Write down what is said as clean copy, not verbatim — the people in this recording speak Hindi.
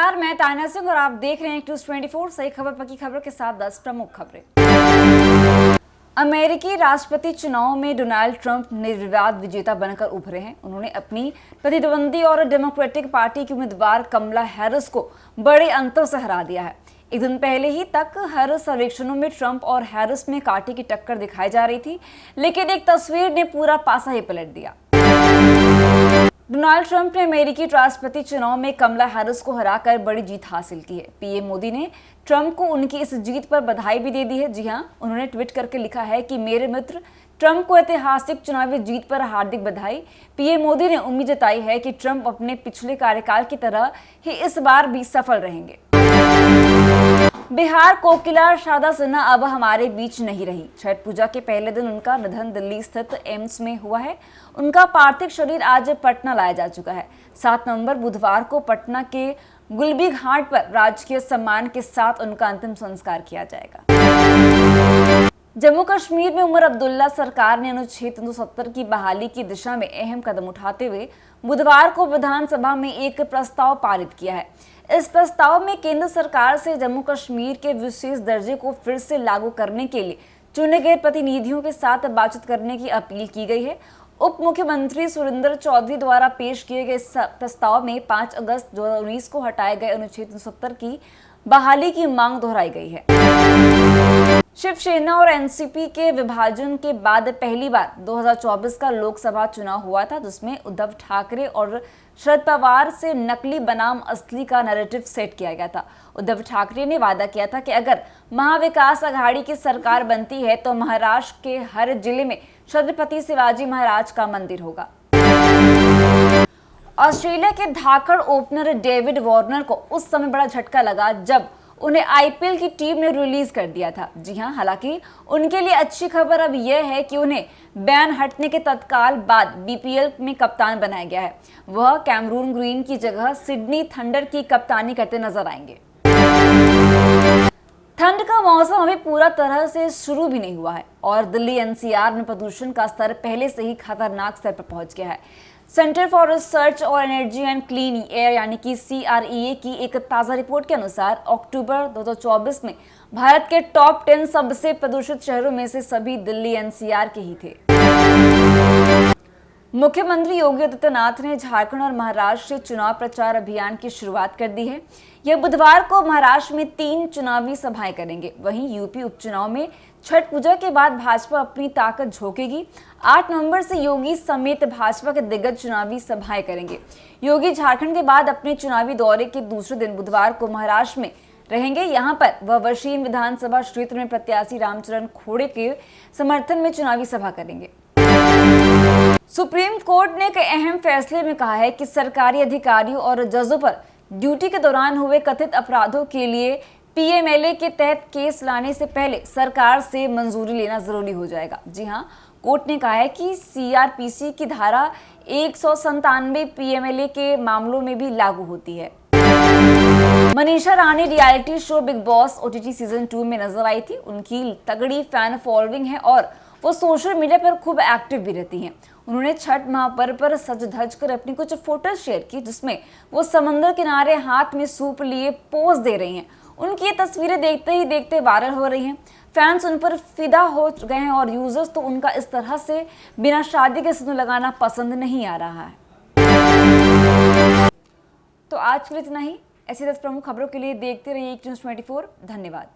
नमस्कार, मैं तान्या सिंह और आप देख रहे हैं न्यूज़ 24 सही खबर पक्की खबरों के साथ 10 प्रमुख खबरें। अमेरिकी राष्ट्रपति चुनाव में डोनाल्ड ट्रंप निर्विवाद विजेता बनकर उभरे हैं। उन्होंने अपनी प्रतिद्वंदी और डेमोक्रेटिक पार्टी की उम्मीदवार कमला हैरिस को बड़े अंतर से हरा दिया है। एक दिन पहले ही तक हर सर्वेक्षणों में ट्रंप और हैरिस में कांटे की टक्कर दिखाई जा रही थी, लेकिन एक तस्वीर ने पूरा पासा ही पलट दिया। डोनाल्ड ट्रंप ने अमेरिकी राष्ट्रपति चुनाव में कमला हैरिस को हराकर बड़ी जीत हासिल की है। पीएम मोदी ने ट्रंप को उनकी इस जीत पर बधाई भी दे दी है। जी हां, उन्होंने ट्वीट करके लिखा है कि मेरे मित्र ट्रंप को ऐतिहासिक चुनावी जीत पर हार्दिक बधाई। पीएम मोदी ने उम्मीद जताई है कि ट्रंप अपने पिछले कार्यकाल की तरह ही इस बार भी सफल रहेंगे। बिहार कोकिला शारदा सिन्हा अब हमारे बीच नहीं रही। छठ पूजा के पहले दिन उनका निधन दिल्ली स्थित एम्स में हुआ है। उनका पार्थिव शरीर आज पटना लाया जा चुका है। 7 नवंबर बुधवार को पटना के गुलबी घाट पर राजकीय सम्मान के साथ उनका अंतिम संस्कार किया जाएगा। जम्मू कश्मीर में उमर अब्दुल्ला सरकार ने अनुच्छेद 370 की बहाली की दिशा में अहम कदम उठाते हुए बुधवार को विधानसभा में एक प्रस्ताव पारित किया है। इस प्रस्ताव में केंद्र सरकार से जम्मू कश्मीर के विशेष दर्जे को फिर से लागू करने के लिए चुने गए प्रतिनिधियों के साथ बातचीत करने की अपील की गई है। उप मुख्यमंत्री सुरेंद्र चौधरी द्वारा पेश किए गए प्रस्ताव में 5 अगस्त 2019 को हटाए गए अनुच्छेद 370 की बहाली की मांग दोहराई गई है। शिवसेना और एनसीपी के विभाजन के बाद पहली बार 2024 का लोकसभा चुनाव हुआ था, जिसमें उद्धव ठाकरे और शरद पवार से नकली बनाम असली का नैरेटिव सेट किया गया था। उद्धव ठाकरे ने वादा किया था कि अगर महाविकास आघाड़ी की सरकार बनती है तो महाराष्ट्र के हर जिले में छत्रपति शिवाजी महाराज का मंदिर होगा। ऑस्ट्रेलिया के धाकड़ ओपनर डेविड वार्नर को उस समय बड़ा झटका लगा जब उन्हें आईपीएल की टीम ने रिलीज कर दिया था। जी हां, हालांकि उनके लिए अच्छी खबर अब यह है कि उन्हें बैन हटने के तत्काल बाद बीपीएल में कप्तान बनाया गया है। वह कैमरून ग्रीन की जगह सिडनी थंडर की कप्तानी करते नजर आएंगे। ठंड का मौसम अभी पूरा तरह से शुरू भी नहीं हुआ है और दिल्ली एनसीआर में प्रदूषण का स्तर पहले से ही खतरनाक स्तर पर पहुंच गया है। सेंटर फॉर रिसर्च और एनर्जी एंड क्लीन एयर यानी कि CREA की एक ताज़ा रिपोर्ट के अनुसार अक्टूबर 2024 में भारत के टॉप 10 सबसे प्रदूषित शहरों में से सभी दिल्ली एनसीआर के ही थे। मुख्यमंत्री योगी आदित्यनाथ ने झारखंड और महाराष्ट्र से चुनाव प्रचार अभियान की शुरुआत कर दी है। यह बुधवार को महाराष्ट्र में 3 चुनावी सभाएं करेंगे। वहीं यूपी उपचुनाव में छठ पूजा के बाद भाजपा अपनी ताकत झोंकेगी। 8 नवंबर से योगी समेत भाजपा के दिग्गज चुनावी सभाएं करेंगे। योगी झारखंड के बाद अपने चुनावी दौरे के दूसरे दिन बुधवार को महाराष्ट्र में रहेंगे। यहां पर वह वशीम विधानसभा क्षेत्र में प्रत्याशी रामचरण खोड़े के समर्थन में चुनावी सभा करेंगे। सुप्रीम कोर्ट ने एक अहम फैसले में कहा है कि सरकारी अधिकारियों और जजों पर ड्यूटी के दौरान हुए कथित अपराधों के लिए PMLA के तहत केस लाने से पहले सरकार से मंजूरी लेना जरूरी हो जाएगा। जी हां, कोर्ट ने कहा है कि CRPC की धारा 197 PMLA के मामलों में भी लागू होती है। Manisha Rani reality show Bigg Boss OTT season 2 में नजर आई थी। उनकी तगड़ी फैन फॉलोइंग है और वो सोशल मीडिया पर खूब एक्टिव भी रहती हैं। उन्होंने छठ महापर्व पर सज धज कर अपनी कुछ फोटो शेयर की, जिसमें वो समंदर किनारे हाथ में सूप लिए पोज दे रही हैं। उनकी ये तस्वीरें देखते ही देखते वायरल हो रही हैं। फैंस उन पर फिदा हो गए हैं और यूजर्स तो उनका इस तरह से बिना शादी के सिंदूर लगाना पसंद नहीं आ रहा है। तो आज के लिए इतना ही। ऐसी 10 प्रमुख खबरों के लिए देखते रहिए न्यूज़ 24। धन्यवाद।